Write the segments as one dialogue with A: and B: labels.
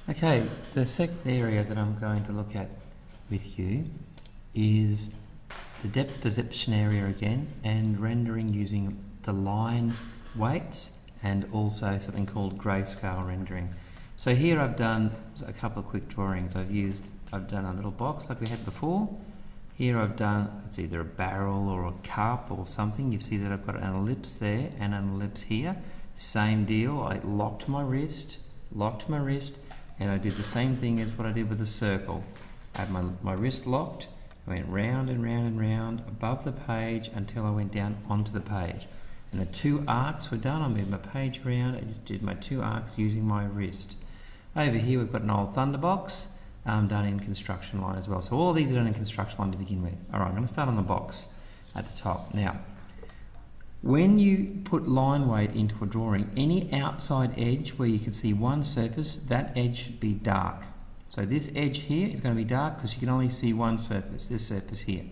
A: Okay, the second area that I'm going to look at with you is the depth perception area again, and rendering using the line weights and also something called grayscale rendering. So here I've done a couple of quick drawings. I've done a little box like we had before. Here I've done, it's either a barrel or a cup or something. You see that I've got an ellipse there and an ellipse here. Same deal, I locked my wrist, and I did the same thing as what I did with the circle. I had my wrist locked, I went round and round and round above the page until I went down onto the page. And the two arcs were done. I moved my page around, I just did my two arcs using my wrist. Over here we've got an old Thunderbox done in construction line as well. So all of these are done in construction line to begin with. Alright, I'm going to start on the box at the top. Now, when you put line weight into a drawing, any outside edge where you can see one surface, that edge should be dark. So this edge here is going to be dark because you can only see one surface, this surface here.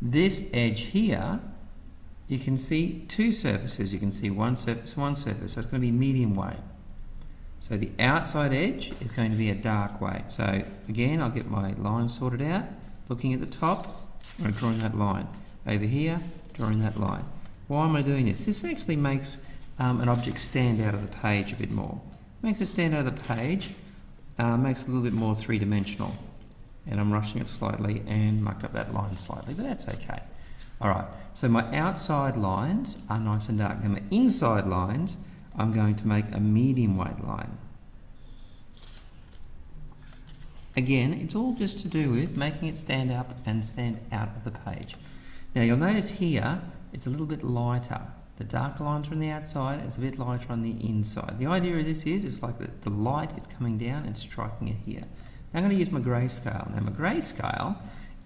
A: This edge here, you can see two surfaces. You can see one surface, so it's going to be medium weight. So the outside edge is going to be a dark weight. So again, I'll get my line sorted out. Looking at the top, I'm drawing that line. Over here, drawing that line. Why am I doing this? This actually makes an object stand out of the page a bit more. Makes it stand out of the page, makes it a little bit more three-dimensional. And I'm rushing it slightly and mucked up that line slightly, but that's okay. Alright, so my outside lines are nice and dark. And my inside lines, I'm going to make a medium weight line. Again, it's all just to do with making it stand up and stand out of the page. Now you'll notice here, it's a little bit lighter. The darker lines are on the outside, it's a bit lighter on the inside. The idea of this is, it's like the light is coming down and striking it here. Now I'm going to use my grayscale. Now my grayscale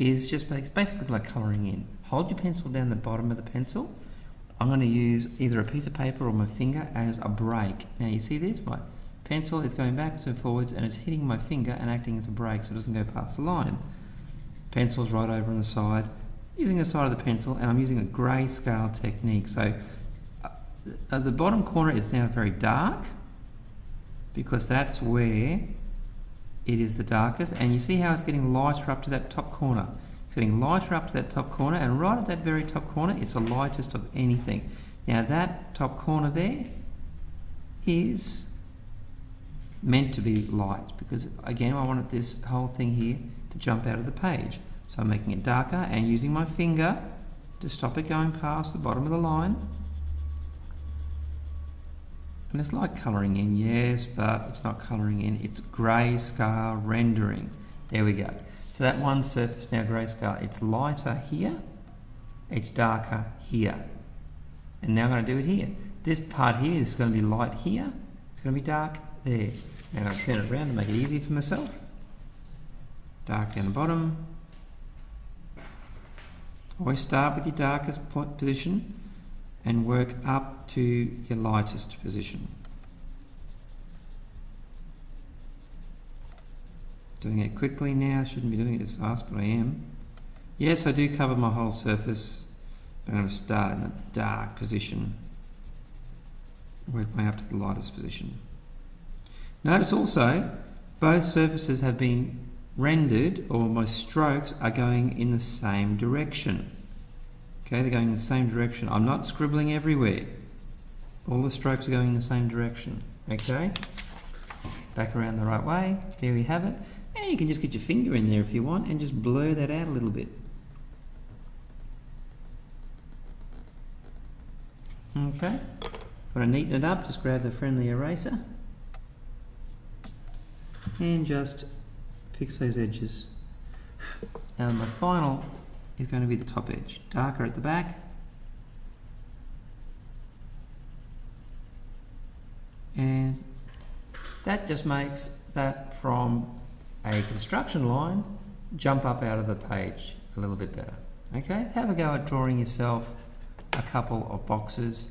A: is just basically like colouring in. Hold your pencil down the bottom of the pencil. I'm going to use either a piece of paper or my finger as a brake. Now you see this? My pencil is going backwards and forwards and it's hitting my finger and acting as a brake so it doesn't go past the line. Pencil's right over on the side. Using the side of the pencil, and I'm using a grayscale technique. So the bottom corner is now very dark because that's where it is the darkest, and you see how it's getting lighter up to that top corner. It's getting lighter up to that top corner, and right at that very top corner it's the lightest of anything. Now that top corner there is meant to be light because again I wanted this whole thing here to jump out of the page. So I'm making it darker and using my finger to stop it going past the bottom of the line. And it's like colouring in, yes, but it's not colouring in, it's grayscale rendering. There we go. So that one surface now grayscale, it's lighter here, it's darker here. And now I'm going to do it here. This part here is going to be light here, it's going to be dark there. Now I'm going to turn it around to make it easier for myself. Dark down the bottom. Always start with your darkest position and work up to your lightest position. Doing it quickly now, shouldn't be doing it as fast, but I am. Yes, I do cover my whole surface. I'm going to start in a dark position, work my way up to the lightest position. Notice also, both surfaces have been rendered, or my strokes are going in the same direction. Okay, they're going in the same direction. I'm not scribbling everywhere. All the strokes are going in the same direction. Okay, back around the right way. There we have it. And you can just get your finger in there if you want and just blur that out a little bit. Okay, want to neaten it up, just grab the friendly eraser and just fix those edges. Now my final is going to be the top edge. Darker at the back. And that just makes that from a construction line jump up out of the page a little bit better. Okay, have a go at drawing yourself a couple of boxes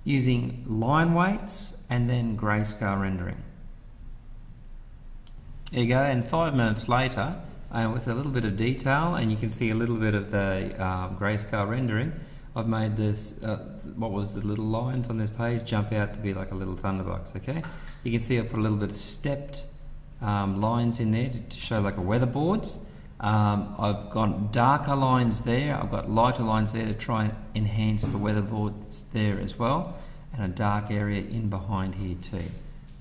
A: using line weights and then grayscale rendering. There you go, and 5 minutes later, with a little bit of detail, and you can see a little bit of the grayscale rendering, I've made this, what was the little lines on this page, jump out to be like a little thunderbox, okay? You can see I put a little bit of stepped lines in there to show like a weatherboards. I've got darker lines there, I've got lighter lines there to try and enhance the weatherboards there as well, and a dark area in behind here too.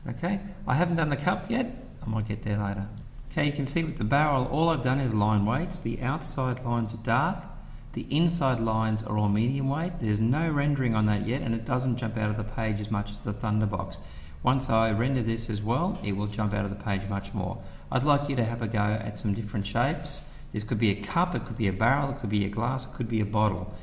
A: Okay, I haven't done the cup yet, I might get there later. Okay, you can see with the barrel, all I've done is line weights. The outside lines are dark, the inside lines are all medium weight. There's no rendering on that yet, and it doesn't jump out of the page as much as the Thunderbox. Once I render this as well, it will jump out of the page much more. I'd like you to have a go at some different shapes. This could be a cup, it could be a barrel, it could be a glass, it could be a bottle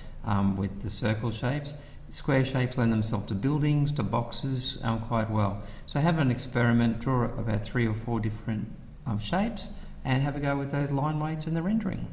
A: with the circle shapes. Square shapes lend themselves to buildings, to boxes quite well. So have an experiment, draw about 3 or 4 different shapes and have a go with those line weights and the rendering.